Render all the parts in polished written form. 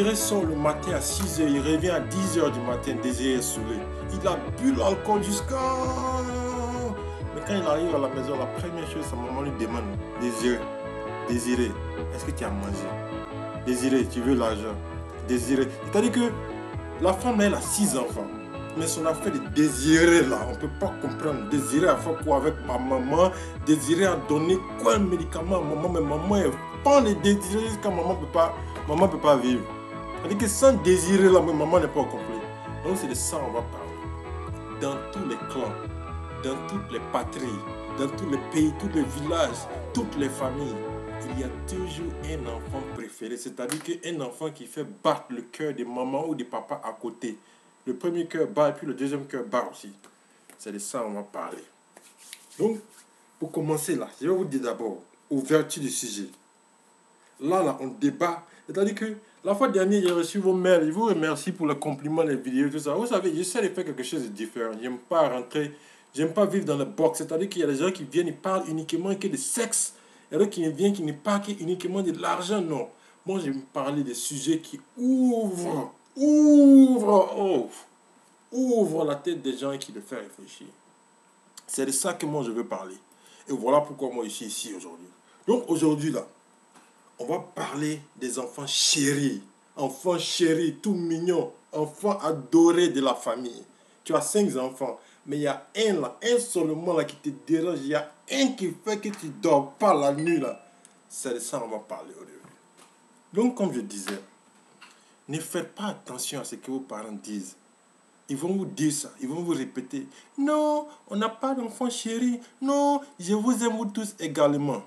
Désiré sort le matin à 6 h, il revient à 10 h du matin, Désiré est saoulé. Il a bu l'alcool jusqu'à... Mais quand il arrive à la maison, la première chose, sa maman lui demande, Désiré, est-ce que tu as mangé? Désiré, tu veux l'argent? Désiré. C'est-à-dire que la femme, elle a 6 enfants. Mais son affaire de Désiré, là, on ne peut pas comprendre. Désiré a fait quoi avec ma maman? Désiré a donné quoi un médicament à maman? Mais maman est fan de Désiré jusqu'à maman ne peut pas vivre. C'est-à-dire que sans Désiré, là, maman n'est pas au complet. Donc c'est de ça qu'on va parler. Dans tous les clans, dans toutes les patries, dans tous les pays, tous les villages, toutes les familles, il y a toujours un enfant préféré. C'est-à-dire qu'un enfant qui fait battre le cœur de maman ou de papa à côté. Le premier cœur bat et puis le deuxième cœur bat aussi. C'est de ça qu'on va parler. Donc, pour commencer là, je vais vous dire d'abord, ouverture du sujet. Là, on débat. C'est-à-dire que la fois dernière, j'ai reçu vos mails. Je vous remercie pour le compliment, les vidéos, tout ça. Vous savez, j'essaie de faire quelque chose de différent. J'aime pas rentrer, j'aime pas vivre dans le box. C'est-à-dire qu'il y a des gens qui viennent, ils parlent uniquement que de sexe. Il y a d'autres qui viennent, qui ne parlent uniquement de l'argent. Non. Moi, je vais me parler des sujets qui ouvrent la tête des gens et qui les font réfléchir. C'est de ça que moi, je veux parler. Et voilà pourquoi moi, je suis ici aujourd'hui. Donc, aujourd'hui, là, on va parler des enfants chéris. Enfants chéris, tout mignons. Enfants adorés de la famille. Tu as 5 enfants. Mais il y a un là, un seulement là qui te dérange. Il y a un qui fait que tu ne dors pas la nuit là. C'est de ça qu'on va parler aujourd'hui. Donc, comme je disais, ne faites pas attention à ce que vos parents disent. Ils vont vous dire ça. Ils vont vous répéter. Non, on n'a pas d'enfants chéris. Non, je vous aime vous tous également.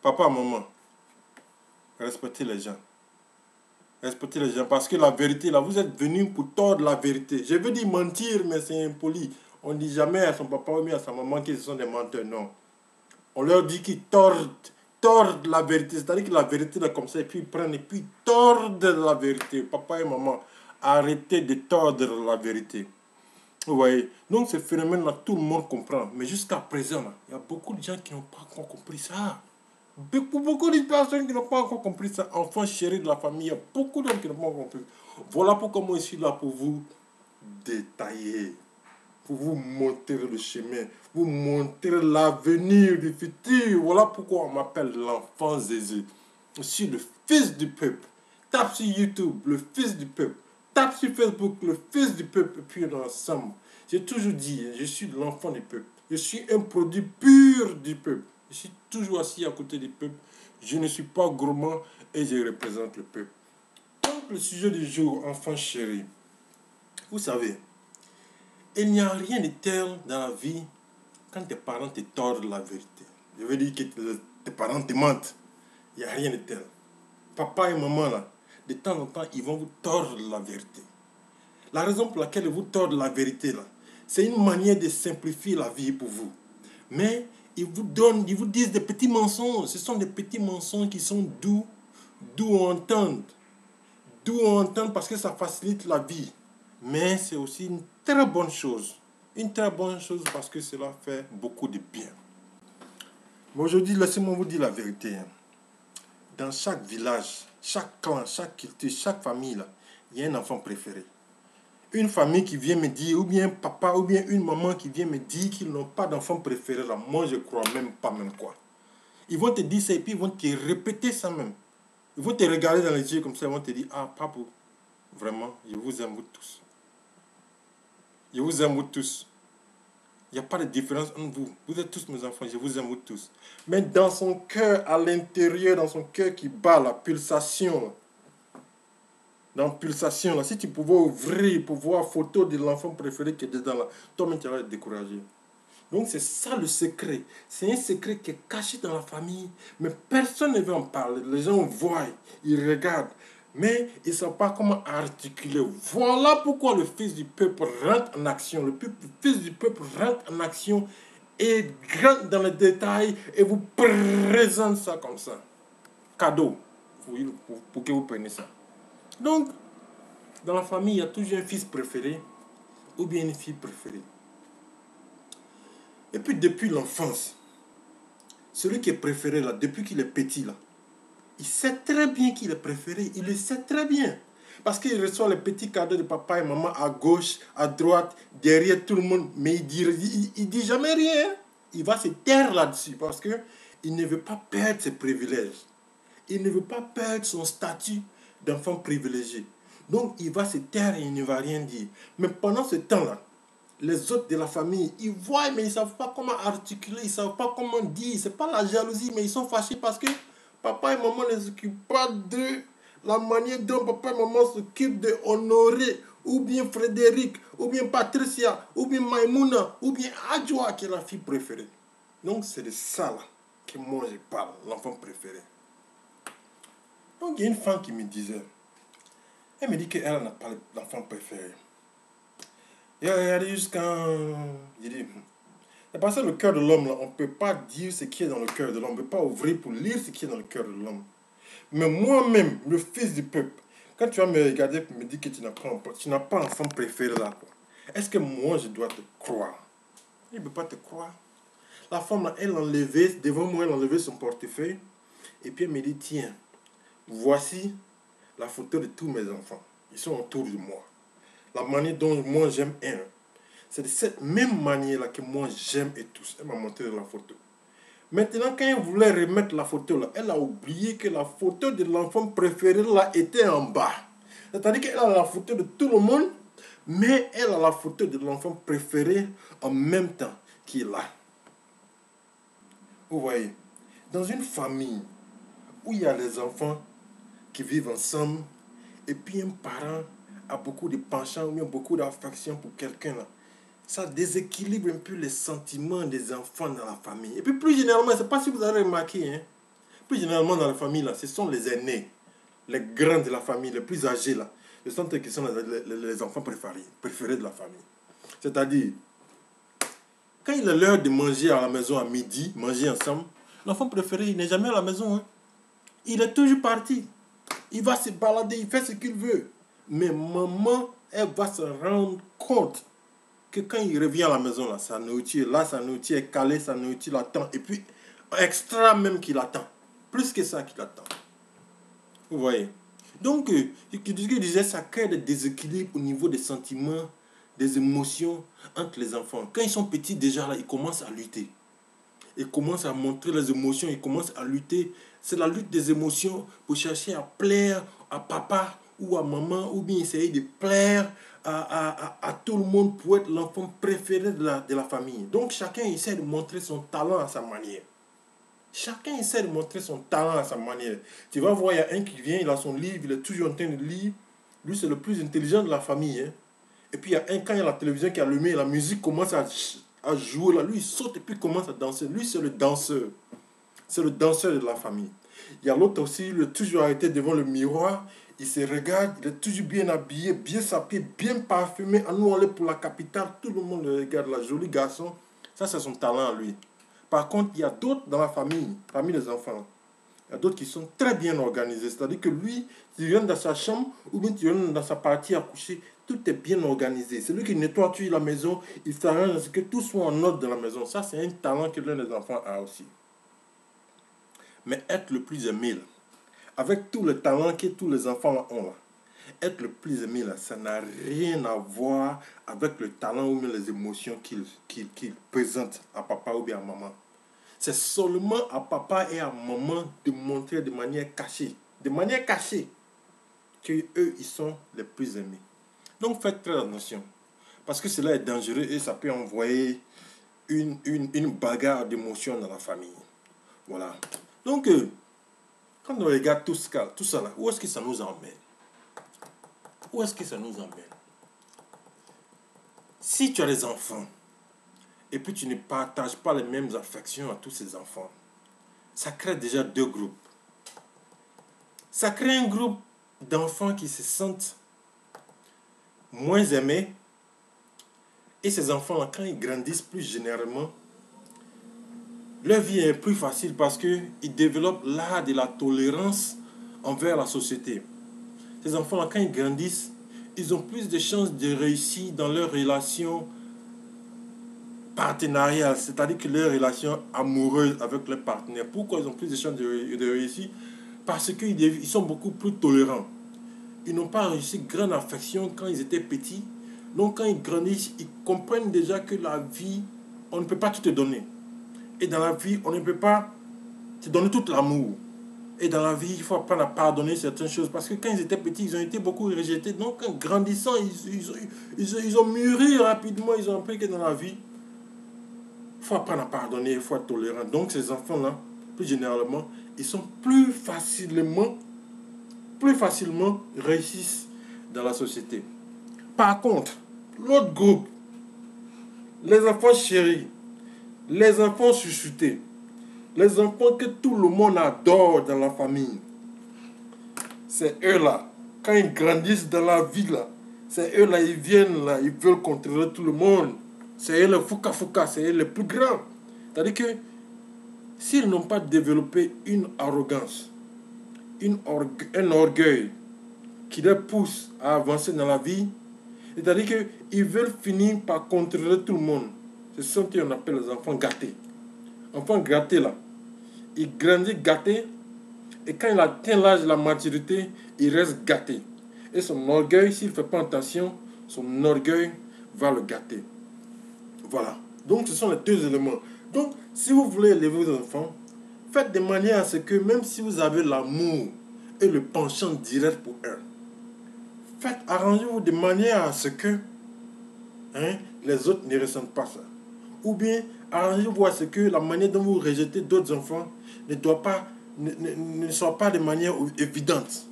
Papa, maman. Respectez les gens. Respectez les gens parce que la vérité, là, vous êtes venus pour tordre la vérité. Je veux dire mentir, mais c'est impoli. On ne dit jamais à son papa ou bien à sa maman qu'ils sont des menteurs, non. On leur dit qu'ils tordent la vérité. C'est-à-dire que la vérité, là, comme ça, et puis ils prennent et puis ils tordent la vérité. Papa et maman, arrêtez de tordre la vérité. Vous voyez. Donc, ce phénomène-là, tout le monde comprend. Mais jusqu'à présent, là, il y a beaucoup de gens qui n'ont pas encore compris ça. Beaucoup de personnes qui n'ont pas encore compris ça. Enfants chéris de la famille, il y a beaucoup d'hommes qui n'ont pas encore compris. Voilà pourquoi moi je suis là pour vous détailler, pour vous montrer le chemin, vous montrer l'avenir du futur. Voilà pourquoi on m'appelle l'enfant Zézé. Je suis le fils du peuple. Tape sur YouTube, le fils du peuple. Tape sur Facebook, le fils du peuple. Et puis on est ensemble. J'ai toujours dit, je suis l'enfant du peuple. Je suis un produit pur du peuple. Je suis toujours assis à côté du peuple. Je ne suis pas gourmand et je représente le peuple. Donc, le sujet du jour, enfant chéri. Vous savez, il n'y a rien de tel dans la vie quand tes parents te tordent la vérité. Je veux dire que tes parents te mentent. Il n'y a rien de tel. Papa et maman, là, de temps en temps, ils vont vous tordre la vérité. La raison pour laquelle ils vous tordent la vérité, là, c'est une manière de simplifier la vie pour vous. Mais ils vous disent des petits mensonges. Ce sont des petits mensonges qui sont doux à entendre. Doux à entendre parce que ça facilite la vie. Mais c'est aussi une très bonne chose. Une très bonne chose parce que cela fait beaucoup de bien. Mais aujourd'hui, laissez-moi vous dire la vérité. Dans chaque village, chaque clan, chaque culture, chaque famille, là, il y a un enfant préféré. Une famille qui vient me dire, ou bien un papa, ou bien une maman qui vient me dire qu'ils n'ont pas d'enfant préféré, là, moi je crois même pas même quoi. Ils vont te dire ça et puis ils vont te répéter ça même. Ils vont te regarder dans les yeux comme ça, ils vont te dire, ah papa, vraiment, je vous aime vous tous. Je vous aime vous tous. Il n'y a pas de différence entre vous. Vous êtes tous mes enfants, je vous aime vous tous. Mais dans son cœur, à l'intérieur, dans son cœur qui bat, la pulsation, dans pulsation, là, si tu pouvais ouvrir pour voir photo de l'enfant préféré qui est dedans là, toi-même tu vas être découragé. Donc c'est ça le secret. C'est un secret qui est caché dans la famille, mais personne ne veut en parler. Les gens voient, ils regardent, mais ils ne savent pas comment articuler. Voilà pourquoi le fils du peuple rentre en action. Le fils du peuple rentre en action et rentre dans les détails et vous présente ça comme ça. Cadeau pour que vous preniez ça. Donc, dans la famille, il y a toujours un fils préféré ou bien une fille préférée. Et puis, depuis l'enfance, celui qui est préféré, là, depuis qu'il est petit, là, il sait très bien qu'il est préféré. Il le sait très bien. Parce qu'il reçoit les petits cadeaux de papa et maman à gauche, à droite, derrière tout le monde. Mais il dit jamais rien. Il va se taire là-dessus parce que il ne veut pas perdre ses privilèges. Il ne veut pas perdre son statut d'enfant privilégié. Donc il va se taire et il ne va rien dire. Mais pendant ce temps-là, les autres de la famille, ils voient, mais ils ne savent pas comment articuler, ils ne savent pas comment dire. Ce n'est pas la jalousie, mais ils sont fâchés parce que papa et maman ne s'occupent pas de la manière dont papa et maman s'occupent de Honoré, ou bien Frédéric, ou bien Patricia, ou bien Maïmouna, ou bien Adjoa, qui est la fille préférée. Donc c'est de ça là que moi je parle, l'enfant préféré. Donc il y a une femme qui me disait, elle me dit qu'elle n'a pas l'enfant préféré. Et elle dit jusqu'à... Il dit, c'est parce que le cœur de l'homme, là, on ne peut pas dire ce qui est dans le cœur de l'homme. On ne peut pas ouvrir pour lire ce qui est dans le cœur de l'homme. Mais moi-même, le fils du peuple, quand tu vas me regarder et me dire que tu n'as pas enfant préféré là, est-ce que moi, je dois te croire? Il ne peut pas te croire. La femme, là, elle a enlevé, devant moi, elle a enlevé son portefeuille. Et puis elle me dit, tiens, voici la photo de tous mes enfants. Ils sont autour de moi. La manière dont moi j'aime un. C'est de cette même manière-là que moi j'aime et tous. Elle m'a montré la photo. Maintenant, quand elle voulait remettre la photo là, elle a oublié que la photo de l'enfant préféré là était en bas. C'est-à-dire qu'elle a la photo de tout le monde, mais elle a la photo de l'enfant préféré en même temps qui est là. Vous voyez, dans une famille où il y a les enfants qui vivent ensemble, et puis un parent a beaucoup de penchant ou bien beaucoup d'affection pour quelqu'un là, ça déséquilibre un peu les sentiments des enfants dans la famille. Et puis plus généralement, je ne sais pas si vous avez remarqué, hein, plus généralement dans la famille, là, ce sont les aînés, les grands de la famille, les plus âgés, là. Ce sont eux qui sont les enfants préférés de la famille. C'est-à-dire, quand il est l'heure de manger à la maison à midi, manger ensemble, l'enfant préféré, il n'est jamais à la maison. Hein. Il est toujours parti. Il va se balader, il fait ce qu'il veut. Mais maman, elle va se rendre compte que quand il revient à la maison, là, sa nourriture est calée, sa nourriture l'attend. Et puis, extra même qu'il attend. Plus que ça qu'il attend. Vous voyez. Donc, ce que je disais, ça crée des déséquilibres au niveau des sentiments, des émotions entre les enfants. Quand ils sont petits, déjà, là, ils commencent à lutter. Ils commencent à montrer les émotions, ils commencent à lutter. C'est la lutte des émotions pour chercher à plaire à papa ou à maman, ou bien essayer de plaire à tout le monde pour être l'enfant préféré de la famille. Donc chacun essaie de montrer son talent à sa manière. Chacun essaie de montrer son talent à sa manière. Tu vas voir, il y a un qui vient, il a son livre, il est toujours en train de lire. Lui, c'est le plus intelligent de la famille. Hein. Et puis il y a un, quand il y a la télévision qui est allumée, la musique commence à jouer là. Lui, il saute et puis commence à danser. Lui, c'est le danseur. C'est le danseur de la famille. Il y a l'autre aussi, il est toujours arrêté devant le miroir. Il se regarde, il est toujours bien habillé, bien sapé, bien parfumé. À nous aller pour la capitale, tout le monde le regarde, la jolie garçon. Ça, c'est son talent à lui. Par contre, il y a d'autres dans la famille, parmi les enfants. Il y a d'autres qui sont très bien organisés. C'est-à-dire que lui, tu viens dans sa chambre ou bien tu viens dans sa partie à coucher, tout est bien organisé. C'est lui qui nettoie la maison, il s'arrange à ce que tout soit en ordre dans la maison. Ça, c'est un talent que l'un des enfants a aussi. Mais être le plus aimé, là, avec tout le talent que tous les enfants ont, là, être le plus aimé, là, ça n'a rien à voir avec le talent ou les émotions qu'il présente à papa ou bien à maman. C'est seulement à papa et à maman de montrer de manière cachée, que eux, ils sont les plus aimés. Donc faites très attention, parce que cela est dangereux et ça peut envoyer une bagarre d'émotions dans la famille. Voilà. Donc, quand on regarde tout ça là, où est-ce que ça nous emmène? Où est-ce que ça nous emmène? Si tu as des enfants, et puis tu ne partages pas les mêmes affections à tous ces enfants, ça crée déjà deux groupes. Ça crée un groupe d'enfants qui se sentent moins aimés, et ces enfants-là, quand ils grandissent plus généralement, leur vie est plus facile parce qu'ils développent l'art de la tolérance envers la société. Ces enfants-là, quand ils grandissent, ils ont plus de chances de réussir dans leurs relations partenariales, c'est-à-dire que leurs relations amoureuses avec leurs partenaires. Pourquoi ils ont plus de chances de réussir? parce qu'ils sont beaucoup plus tolérants. Ils n'ont pas reçu grande affection quand ils étaient petits. Donc quand ils grandissent, ils comprennent déjà que la vie, on ne peut pas tout te donner. Et dans la vie, on ne peut pas te donner tout l'amour. Et dans la vie, il faut apprendre à pardonner certaines choses. Parce que quand ils étaient petits, ils ont été beaucoup rejetés. Donc en grandissant, ils ont mûri rapidement. Ils ont appris que dans la vie, il faut apprendre à pardonner, il faut être tolérant. Donc ces enfants-là, plus généralement, ils sont plus facilement réussissent dans la société. Par contre, l'autre groupe, les enfants chéris, les enfants chuchotés, les enfants que tout le monde adore dans la famille, c'est eux-là. Quand ils grandissent dans la vie, là, c'est eux-là, ils viennent là, ils veulent contrôler tout le monde. C'est eux les fouka-fouka, c'est eux les plus grands. C'est-à-dire que s'ils n'ont pas développé une arrogance, un orgueil qui les pousse à avancer dans la vie, c'est-à-dire qu'ils veulent finir par contrôler tout le monde. C'est ce qu'on appelle les enfants gâtés. Enfants gâtés là, il grandit gâté, et quand il atteint l'âge de la maturité, il reste gâté. Et son orgueil, s'il ne fait pas attention, son orgueil va le gâter. Voilà. Donc ce sont les deux éléments. Donc si vous voulez élever vos enfants, faites de manière à ce que même si vous avez l'amour et le penchant direct pour eux, arrangez-vous de manière à ce que les autres ne ressentent pas ça. Ou bien arrangez-vous à ce que la manière dont vous rejetez d'autres enfants ne soit pas de manière évidente,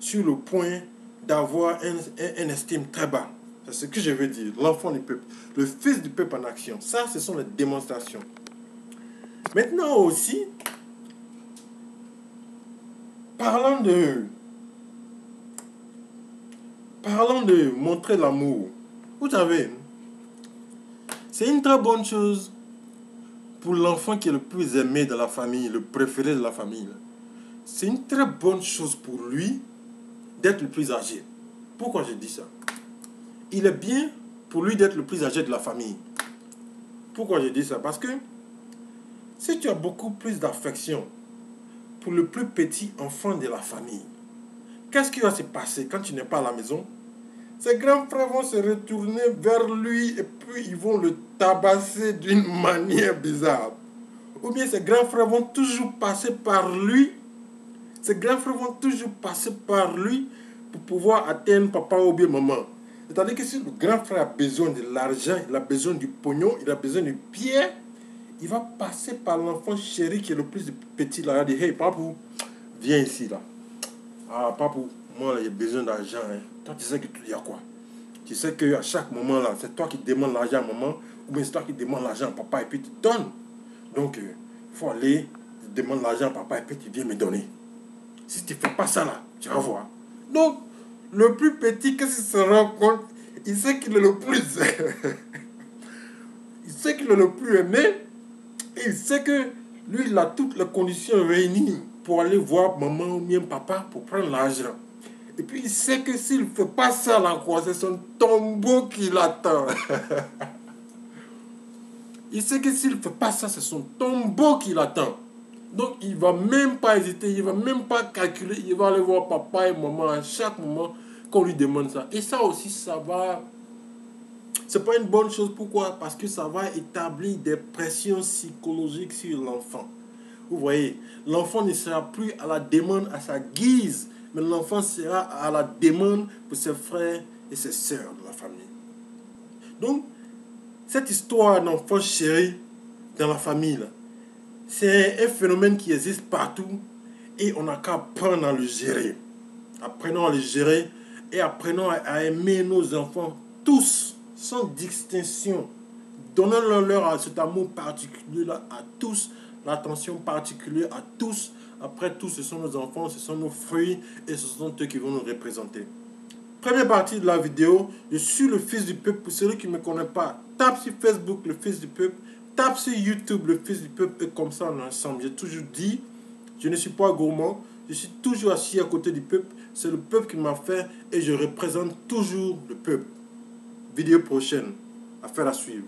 sur le point d'avoir un estime très bas. C'est ce que je veux dire. L'enfant du peuple, le fils du peuple en action. Ça, ce sont les démonstrations. Maintenant aussi, parlons de montrer l'amour. Vous savez, c'est une très bonne chose pour l'enfant qui est le plus aimé de la famille, le préféré de la famille. C'est une très bonne chose pour lui d'être le plus âgé. Pourquoi je dis ça? Il est bien pour lui d'être le plus âgé de la famille. Pourquoi je dis ça? Parce que si tu as beaucoup plus d'affection pour le plus petit enfant de la famille, qu'est-ce qui va se passer quand tu n'es pas à la maison? Ses grands frères vont se retourner vers lui et puis ils vont le tabasser d'une manière bizarre. Ou bien ses grands frères vont toujours passer par lui. Ses grands frères vont toujours passer par lui pour pouvoir atteindre papa ou bien maman. C'est-à-dire que si le grand frère a besoin de l'argent, il a besoin du pognon, il a besoin de pierre, il va passer par l'enfant chéri qui est le plus petit là. Il va dire, hey papou, viens ici là. Ah papou, moi là, j'ai besoin d'argent. Toi tu sais que tu dis à quoi? Tu sais qu'à chaque moment là, c'est toi qui demandes l'argent à maman, ou bien c'est toi qui demandes l'argent à papa et puis tu te donnes. Donc il faut aller, tu demandes l'argent à papa et puis tu viens me donner. Si tu ne fais pas ça là, tu vas voir. Donc, le plus petit, qu'est-ce qu'il se rend compte? Il sait qu'il est le plus il sait qu'il est le plus aimé. Et il sait que lui, il a toutes les conditions réunies pour aller voir maman ou bien papa pour prendre l'argent. Et puis il sait que s'il ne fait pas ça là, quoi, c'est son tombeau qui l'attend. Il sait que s'il ne fait pas ça, c'est son tombeau qui l'attend. Donc il ne va même pas hésiter, il ne va même pas calculer, il va aller voir papa et maman à chaque moment qu'on lui demande ça. Et ça aussi, ça va... C'est pas une bonne chose. Pourquoi? Parce que ça va établir des pressions psychologiques sur l'enfant. Vous voyez, l'enfant ne sera plus à la demande à sa guise, mais l'enfant sera à la demande pour ses frères et ses sœurs de la famille. Donc, cette histoire d'enfant chéri dans la famille, là, c'est un phénomène qui existe partout et on n'a qu'à apprendre à le gérer. Apprenons à le gérer et apprenons à aimer nos enfants tous, sans distinction. Donnons-leur cet amour particulier à tous, l'attention particulière à tous. Après tout, ce sont nos enfants, ce sont nos fruits et ce sont eux qui vont nous représenter. Première partie de la vidéo, je suis le fils du peuple. Pour celui qui ne me connaît pas, tape sur Facebook le fils du peuple. Tape sur YouTube le fils du peuple et comme ça on est ensemble. J'ai toujours dit, je ne suis pas gourmand, je suis toujours assis à côté du peuple. C'est le peuple qui m'a fait et je représente toujours le peuple. Vidéo prochaine, affaire à suivre.